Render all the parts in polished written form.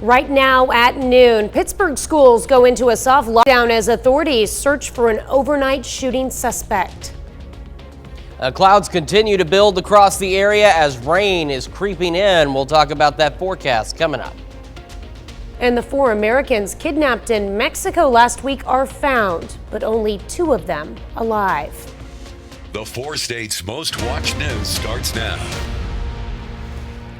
Right now at noon, Pittsburgh schools go into a soft lockdown as authorities search for an overnight shooting suspect. Clouds continue to build across the area as rain is creeping in. We'll talk about that forecast coming up. And the 4 Americans kidnapped in Mexico last week are found, but only 2 of them alive. The 4 states' most watched news starts now.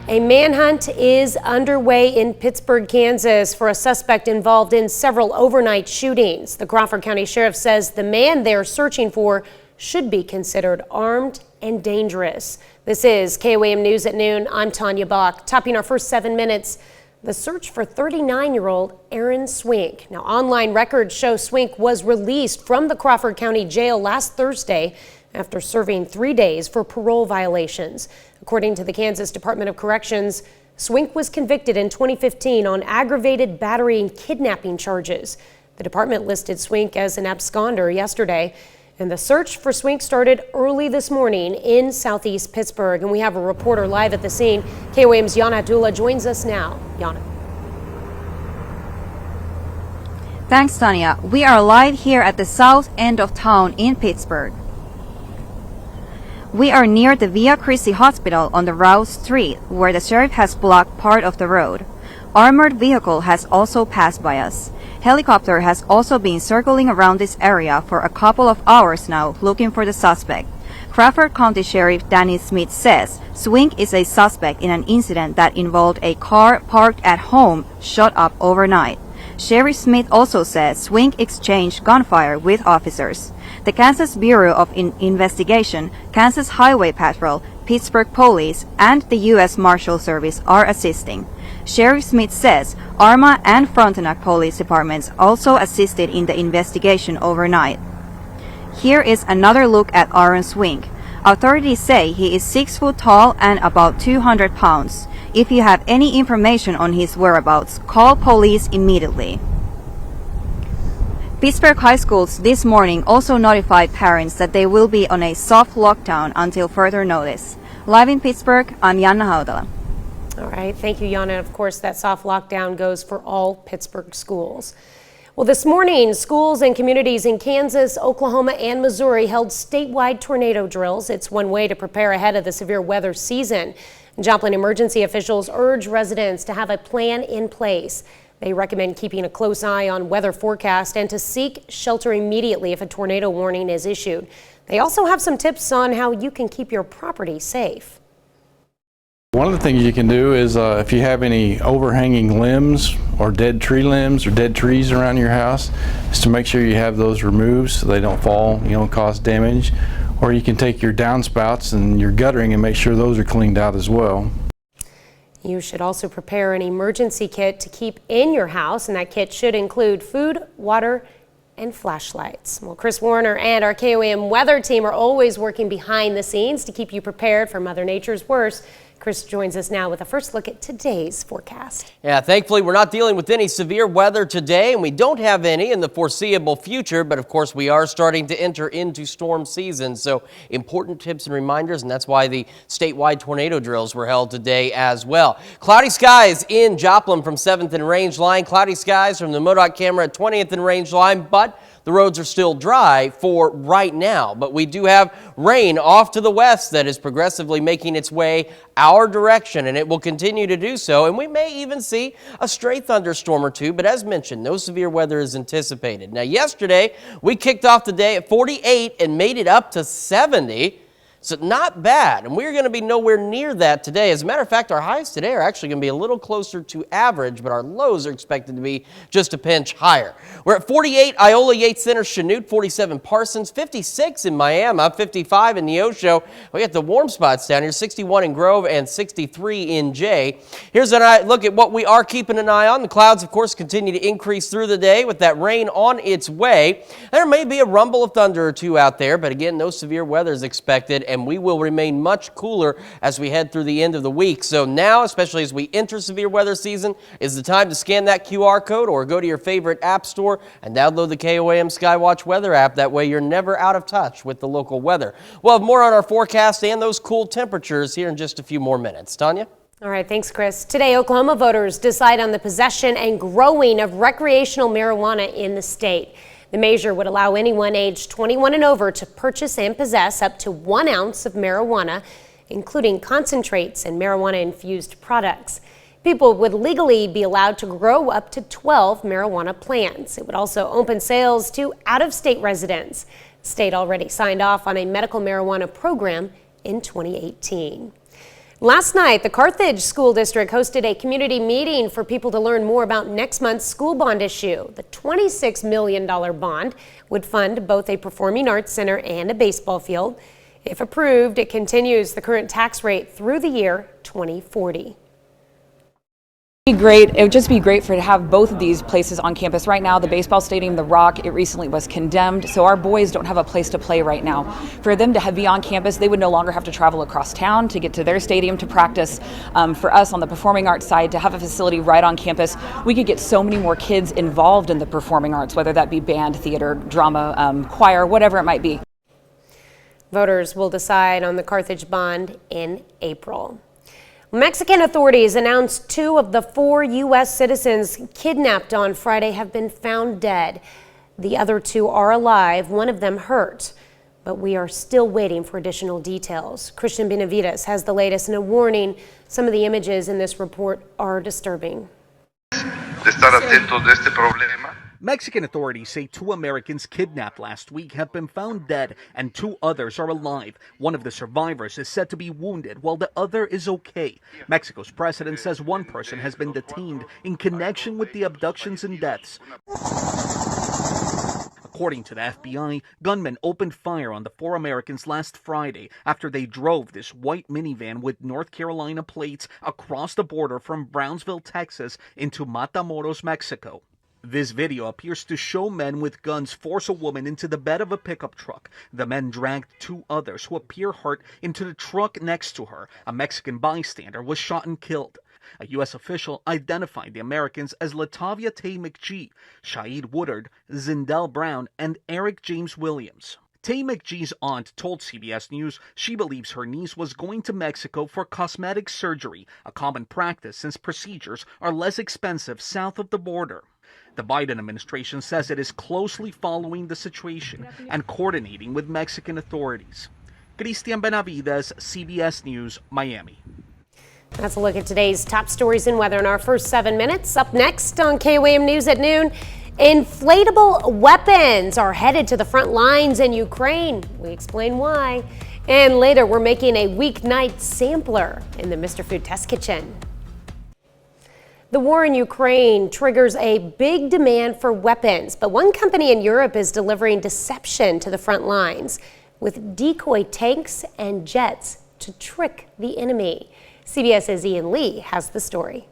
A manhunt is underway in Pittsburgh, Kansas for a suspect involved in several overnight shootings. The Crawford County Sheriff says the man they're searching for should be considered armed and dangerous. This is KOAM News at noon. I'm Tanya Bach. Topping our first 7 minutes, the search for 39-year-old Aaron Swink. Now, online records show Swink was released from the Crawford County Jail last Thursday after serving 3 days for parole violations. According to the Kansas Department of Corrections, Swink was convicted in 2015 on aggravated battery and kidnapping charges. The department listed Swink as an absconder yesterday, and the search for Swink started early this morning in southeast Pittsburgh. And we have a reporter live at the scene. KOAM's Yana Abdullah joins us now. Yana. Thanks, Tanya. We are live here at the south end of town in Pittsburgh. We are near the Via Christi Hospital on the Rouse Street, where the sheriff has blocked part of the road. Armored vehicle has also passed by us. Helicopter has also been circling around this area for a couple of hours now looking for the suspect. Crawford County Sheriff Danny Smith says Swink is a suspect in an incident that involved a car parked at home shot up overnight. Sheriff Smith also says Swink exchanged gunfire with officers. The Kansas Bureau of Investigation, Kansas Highway Patrol, Pittsburgh Police, and the U.S. Marshal Service are assisting. Sheriff Smith says Arma and Frontenac Police Departments also assisted in the investigation overnight. Here is another look at Aaron Swink. Authorities say he is 6 foot tall and about 200 pounds. If you have any information on his whereabouts, call police immediately. Pittsburgh high schools this morning also notified parents that they will be on a soft lockdown until further notice. Live in Pittsburgh, I'm Yana Haudala. All right, thank you, Yana. Of course, that soft lockdown goes for all Pittsburgh schools. Well, this morning, schools and communities in Kansas, Oklahoma, and Missouri held statewide tornado drills. It's one way to prepare ahead of the severe weather season. Joplin emergency officials urge residents to have a plan in place. They recommend keeping a close eye on weather forecast and to seek shelter immediately if a tornado warning is issued. They also have some tips on how you can keep your property safe. One of the things you can do is if you have any overhanging limbs or dead tree limbs or dead trees around your house, is to make sure you have those removed so they don't fall, cause damage. Or you can take your downspouts and your guttering and make sure those are cleaned out as well. You should also prepare an emergency kit to keep in your house, and that kit should include food, water, and flashlights. Well, Chris Warner and our KOAM weather team are always working behind the scenes to keep you prepared for Mother Nature's worst. Chris joins us now with a first look at today's forecast. Yeah, thankfully we're not dealing with any severe weather today, and we don't have any in the foreseeable future, but of course we are starting to enter into storm season, so important tips and reminders, and that's why the statewide tornado drills were held today as well. Cloudy skies in Joplin from 7th and Range Line, cloudy skies from the MoDOT camera at 20th and Range Line, but the roads are still dry for right now, but we do have rain off to the west that is progressively making its way our direction, and it will continue to do so, and we may even see a stray thunderstorm or two, but as mentioned, no severe weather is anticipated. Now, yesterday, we kicked off the day at 48 and made it up to 70. So not bad, and we're going to be nowhere near that today. As a matter of fact, our highs today are actually going to be a little closer to average, but our lows are expected to be just a pinch higher. We're at 48 Iola, Yates Center, Chanute, 47 Parsons, 56 in Miami, 55 in Neosho. We got the warm spots down here, 61 in Grove and 63 in Jay. Here's a look at what we are keeping an eye on. The clouds, of course, continue to increase through the day with that rain on its way. There may be a rumble of thunder or two out there, but again, no severe weather is expected, and we will remain much cooler as we head through the end of the week. So now, especially as we enter severe weather season, is the time to scan that QR code or go to your favorite app store and download the KOAM Skywatch weather app. That way you're never out of touch with the local weather. We'll have more on our forecast and those cool temperatures here in just a few more minutes. Tanya? All right, thanks, Chris. Today, Oklahoma voters decide on the possession and growing of recreational marijuana in the state. The measure would allow anyone aged 21 and over to purchase and possess up to 1 ounce of marijuana, including concentrates and marijuana-infused products. People would legally be allowed to grow up to 12 marijuana plants. It would also open sales to out-of-state residents. The state already signed off on a medical marijuana program in 2018. Last night, the Carthage School District hosted a community meeting for people to learn more about next month's school bond issue. The $26 million bond would fund both a performing arts center and a baseball field. If approved, it continues the current tax rate through the year 2040. Great. It would just be great to have both of these places on campus. Right now, the baseball stadium, the Rock, it recently was condemned, so our boys don't have a place to play right now. For them to be on campus, they would no longer have to travel across town to get to their stadium to practice. For us on the performing arts side, to have a facility right on campus, we could get so many more kids involved in the performing arts, whether that be band, theater, drama, choir, whatever it might be. Voters will decide on the Carthage bond in April. Mexican authorities announced 2 of the 4 U.S. citizens kidnapped on Friday have been found dead. The other 2 are alive, one of them hurt, but we are still waiting for additional details. Christian Benavides has the latest and a warning. Some of the images in this report are disturbing. Mexican authorities say 2 Americans kidnapped last week have been found dead and 2 others are alive. One of the survivors is said to be wounded while the other is okay. Mexico's president says 1 person has been detained in connection with the abductions and deaths. According to the FBI, gunmen opened fire on the 4 Americans last Friday after they drove this white minivan with North Carolina plates across the border from Brownsville, Texas into Matamoros, Mexico. This video appears to show men with guns force a woman into the bed of a pickup truck. The men dragged 2 others who appear hurt into the truck next to her. A Mexican bystander was shot and killed. A U.S. official identified the Americans as Latavia Tay McGee, Shaid Woodard, Zindell Brown, and Eric James Williams. Tay McGee's aunt told CBS News she believes her niece was going to Mexico for cosmetic surgery, a common practice since procedures are less expensive south of the border. The Biden administration says it is closely following the situation and coordinating with Mexican authorities. Christian Benavides, CBS News, Miami. That's a look at today's top stories and weather in our first 7 minutes. Up next on KOAM News at noon, inflatable weapons are headed to the front lines in Ukraine. We explain why. And later, we're making a weeknight sampler in the Mr. Food Test Kitchen. The war in Ukraine triggers a big demand for weapons, but one company in Europe is delivering deception to the front lines with decoy tanks and jets to trick the enemy. CBS's Ian Lee has the story.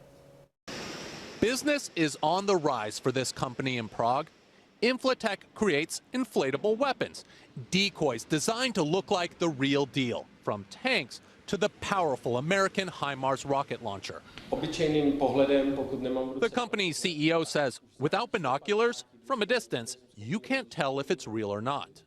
Business is on the rise for this company in Prague. Inflatech creates inflatable weapons, decoys designed to look like the real deal, from tanks to the powerful American HIMARS rocket launcher. The company's CEO says, without binoculars, from a distance, you can't tell if it's real or not.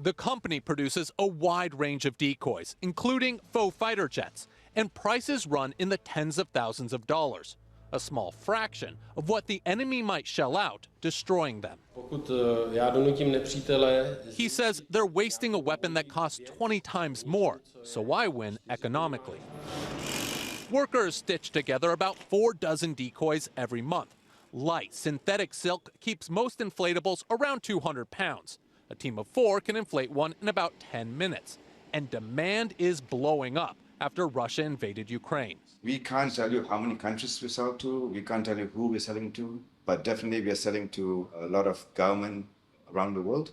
The company produces a wide range of decoys, including faux fighter jets, and prices run in the tens of thousands of dollars, a small fraction of what the enemy might shell out destroying them. He says they're wasting a weapon that costs 20 times more, so why win economically? Workers stitch together about 4 dozen decoys every month. Light synthetic silk keeps most inflatables around 200 pounds. A team of 4 can inflate one in about 10 minutes. And demand is blowing up after Russia invaded Ukraine. We can't tell you how many countries we sell to, we can't tell you who we're selling to, but definitely we are selling to a lot of government around the world.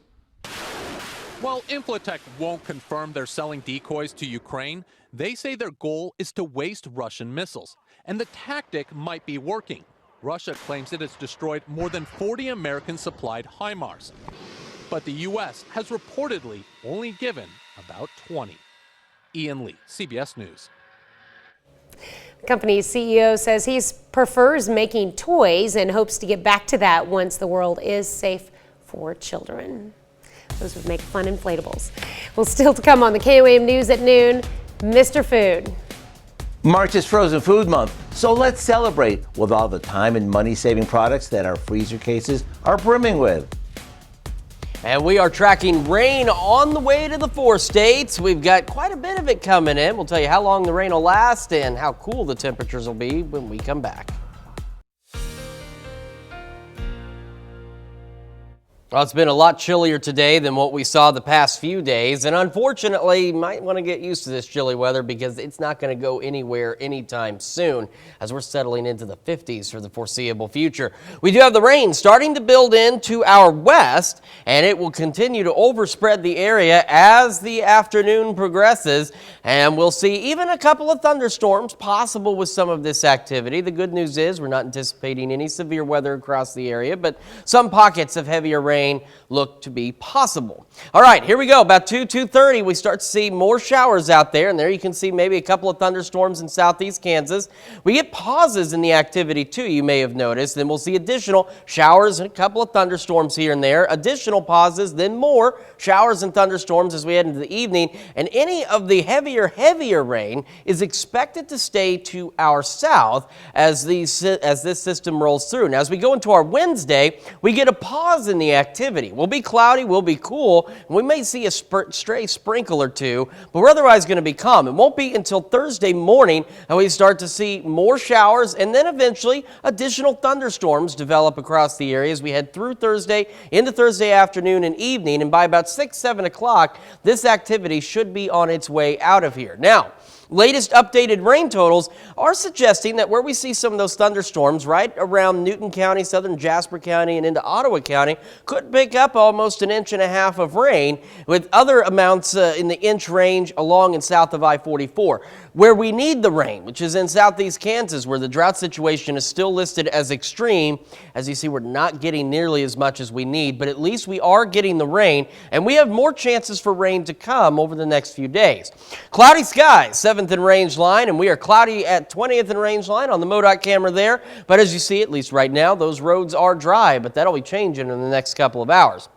While Inflatech won't confirm they're selling decoys to Ukraine, they say their goal is to waste Russian missiles. And the tactic might be working. Russia claims it has destroyed more than 40 American-supplied HIMARS. But the U.S. has reportedly only given about 20. Ian Lee, CBS News. The company's CEO says he prefers making toys and hopes to get back to that once the world is safe for children. Those would make fun inflatables. Well, still to come on the KOAM News at noon, Mr. Food. March is Frozen Food Month, so let's celebrate with all the time and money-saving products that our freezer cases are brimming with. And we are tracking rain on the way to the 4 states. We've got quite a bit of it coming in. We'll tell you how long the rain will last and how cool the temperatures will be when we come back. Well, it's been a lot chillier today than what we saw the past few days, and unfortunately, you might want to get used to this chilly weather because it's not going to go anywhere anytime soon as we're settling into the 50s for the foreseeable future. We do have the rain starting to build into our west, and it will continue to overspread the area as the afternoon progresses, and we'll see even a couple of thunderstorms possible with some of this activity. The good news is we're not anticipating any severe weather across the area, but some pockets of heavier rain look to be possible. All right, here we go. About 2:30, we start to see more showers out there, and there you can see maybe a couple of thunderstorms in southeast Kansas. We get pauses in the activity too, you may have noticed. Then we'll see additional showers and a couple of thunderstorms here and there, additional pauses, then more showers and thunderstorms as we head into the evening. And any of the heavier rain is expected to stay to our south as this system rolls through. Now, as we go into our Wednesday, we get a pause in the activity. We'll be cloudy, we'll be cool, and we may see a stray sprinkle or two, but we're otherwise going to be calm. It won't be until Thursday morning that we start to see more showers and then eventually additional thunderstorms develop across the area as we head through Thursday into Thursday afternoon and evening, and by about 6, 7 o'clock, this activity should be on its way out of here. Now, latest updated rain totals are suggesting that where we see some of those thunderstorms right around Newton County, southern Jasper County, and into Ottawa County could pick up almost 1.5 inches of rain, with other amounts in the inch range along and south of I-44. Where we need the rain, which is in southeast Kansas, where the drought situation is still listed as extreme. As you see, we're not getting nearly as much as we need, but at least we are getting the rain, and we have more chances for rain to come over the next few days. Cloudy skies, 7th in range line, and we are cloudy at 20th in range line on the MoDOT camera there. But as you see, at least right now, those roads are dry, but that'll be changing in the next couple of hours.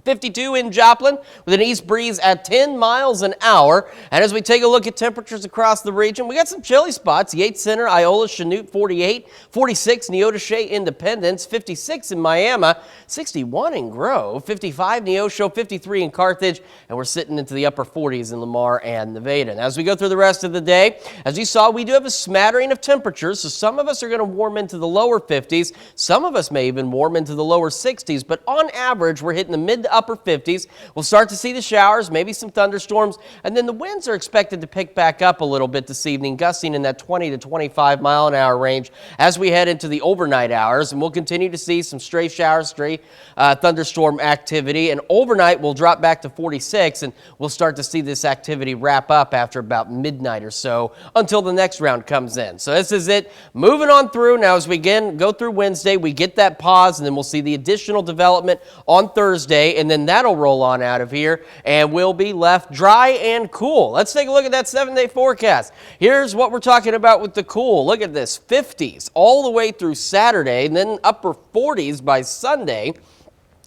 52 in Joplin with an east breeze at 10 miles an hour. And as we take a look at temperatures across the region, we got some chilly spots. Yates Center, Iola, Chanute 48, 46 Neodesha, Independence, 56 in Miami, 61 in Grove, 55 Neosho, 53 in Carthage, and we're sitting into the upper 40s in Lamar and Nevada. And as we go through the rest of the day, as you saw, we do have a smattering of temperatures, so some of us are going to warm into the lower 50s. Some of us may even warm into the lower 60s, but on average, we're hitting the mid to upper 50s. We'll start to see the showers, maybe some thunderstorms, and then the winds are expected to pick back up a little bit this evening, gusting in that 20 to 25 mile an hour range as we head into the overnight hours. And we'll continue to see some stray showers, stray thunderstorm activity, and overnight we'll drop back to 46, and we'll start to see this activity wrap up after about midnight or so until the next round comes in. So this is it, moving on through. Now as we again go through Wednesday, we get that pause, and then we'll see the additional development on Thursday, and then that'll roll on out of here, and we'll be left dry and cool. Let's take a look at that 7-day forecast. Here's what we're talking about with the cool. Look at this, 50s all the way through Saturday, and then upper 40s by Sunday.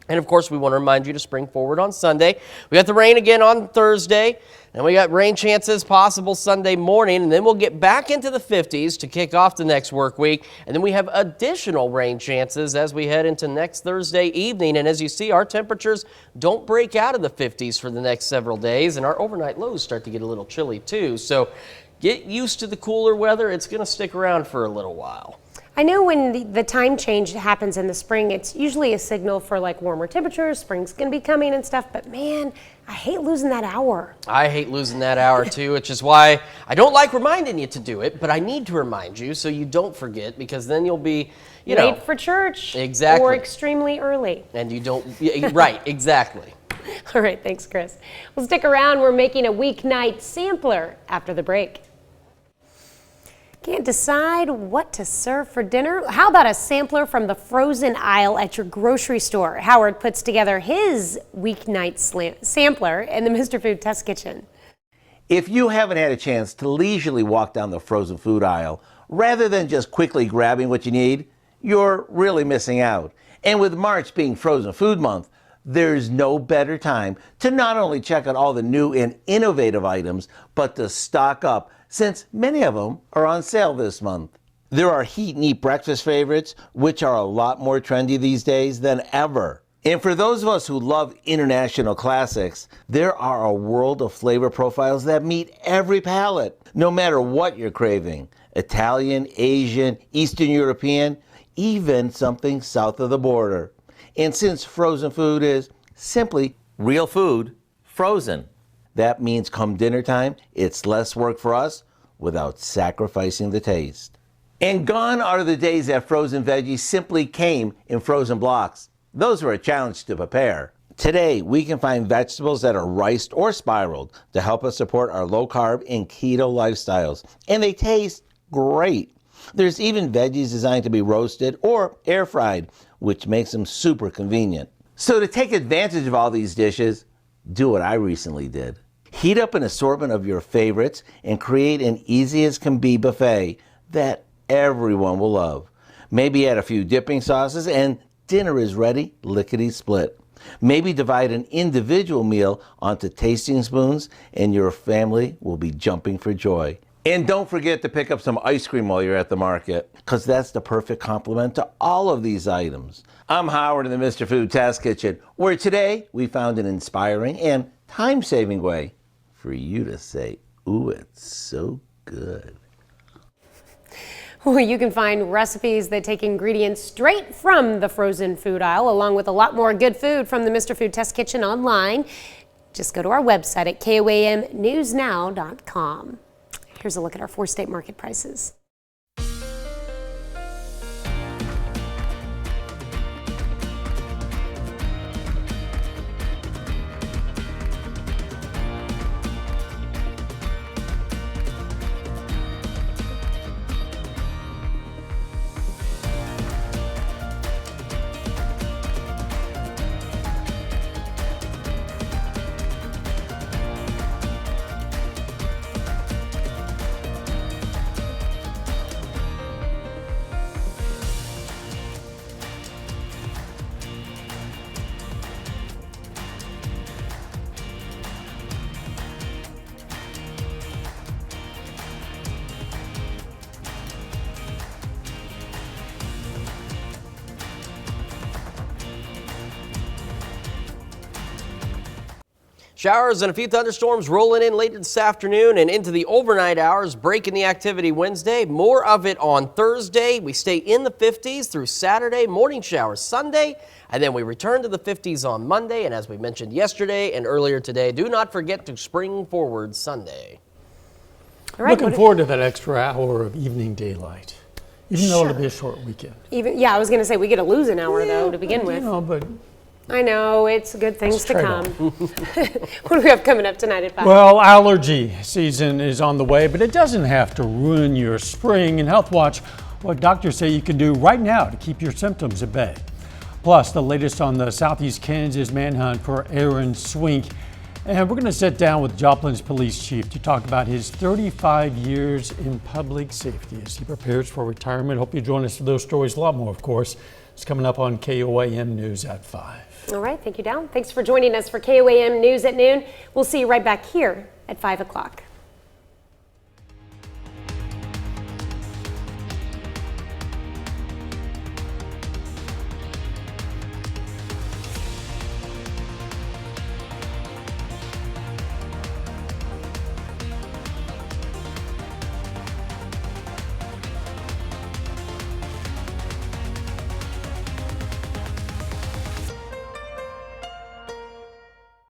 And of course, we want to remind you to spring forward on Sunday. We got the rain again on Thursday, and we got rain chances possible Sunday morning, and then we'll get back into the 50s to kick off the next work week. And then we have additional rain chances as we head into next Thursday evening. And as you see, our temperatures don't break out of the 50s for the next several days, and our overnight lows start to get a little chilly too. So get used to the cooler weather. It's going to stick around for a little while. I know when the time change happens in the spring, it's usually a signal for like warmer temperatures, spring's gonna be coming and stuff, but man, I hate losing that hour. I hate losing that hour too, which is why I don't like reminding you to do it, but I need to remind you so you don't forget, because then you'll be, late for church. Exactly. Or extremely early. And you don't, right, exactly. All right, thanks, Chris. Well, stick around. We're making a weeknight sampler after the break. Can't decide what to serve for dinner? How about a sampler from the frozen aisle at your grocery store? Howard puts together his weeknight sampler in the Mr. Food Test Kitchen. If you haven't had a chance to leisurely walk down the frozen food aisle, rather than just quickly grabbing what you need, you're really missing out. And with March being Frozen Food Month, there's no better time to not only check out all the new and innovative items, but to stock up since many of them are on sale this month. There are heat and eat breakfast favorites, which are a lot more trendy these days than ever. And for those of us who love international classics, there are a world of flavor profiles that meet every palate, no matter what you're craving. Italian, Asian, Eastern European, even something south of the border. And since frozen food is simply real food, frozen, that means come dinner time, it's less work for us without sacrificing the taste. And gone are the days that frozen veggies simply came in frozen blocks. Those were a challenge to prepare. Today, we can find vegetables that are riced or spiraled to help us support our low-carb and keto lifestyles. And they taste great. There's even veggies designed to be roasted or air-fried, which makes them super convenient. So to take advantage of all these dishes, do what I recently did. Heat up an assortment of your favorites and create an easy-as-can-be buffet that everyone will love. Maybe add a few dipping sauces and dinner is ready, lickety-split. Maybe divide an individual meal onto tasting spoons and your family will be jumping for joy. And don't forget to pick up some ice cream while you're at the market, because that's the perfect complement to all of these items. I'm Howard in the Mr. Food Test Kitchen, where today we found an inspiring and time-saving way for you to say, ooh, it's so good. Well, you can find recipes that take ingredients straight from the frozen food aisle, along with a lot more good food from the Mr. Food Test Kitchen online. Just go to our website at KOAMnewsnow.com. Here's a look at our 4-state market prices. Showers and a few thunderstorms rolling in late this afternoon and into the overnight hours, breaking the activity Wednesday. More of it on Thursday. We stay in the 50s through Saturday, morning showers Sunday, and then we return to the 50s on Monday. And as we mentioned yesterday and earlier today, do not forget to spring forward Sunday. All right, looking forward to that extra hour of evening daylight, even though it'll be a short weekend. Yeah, I was going to say we get to lose an hour though to begin with. But I know, it's good things to come. What do we have coming up tonight at 5? Well, allergy season is on the way, but it doesn't have to ruin your spring. And Health Watch, what doctors say you can do right now to keep your symptoms at bay. Plus, the latest on the Southeast Kansas manhunt for Aaron Swink. And we're going to sit down with Joplin's police chief to talk about his 35 years in public safety as he prepares for retirement. Hope you join us for those stories. A lot more, of course. It's coming up on KOAM News at 5. All right, thank you, Dal. Thanks for joining us for KOAM News at noon. We'll see you right back here at 5 o'clock.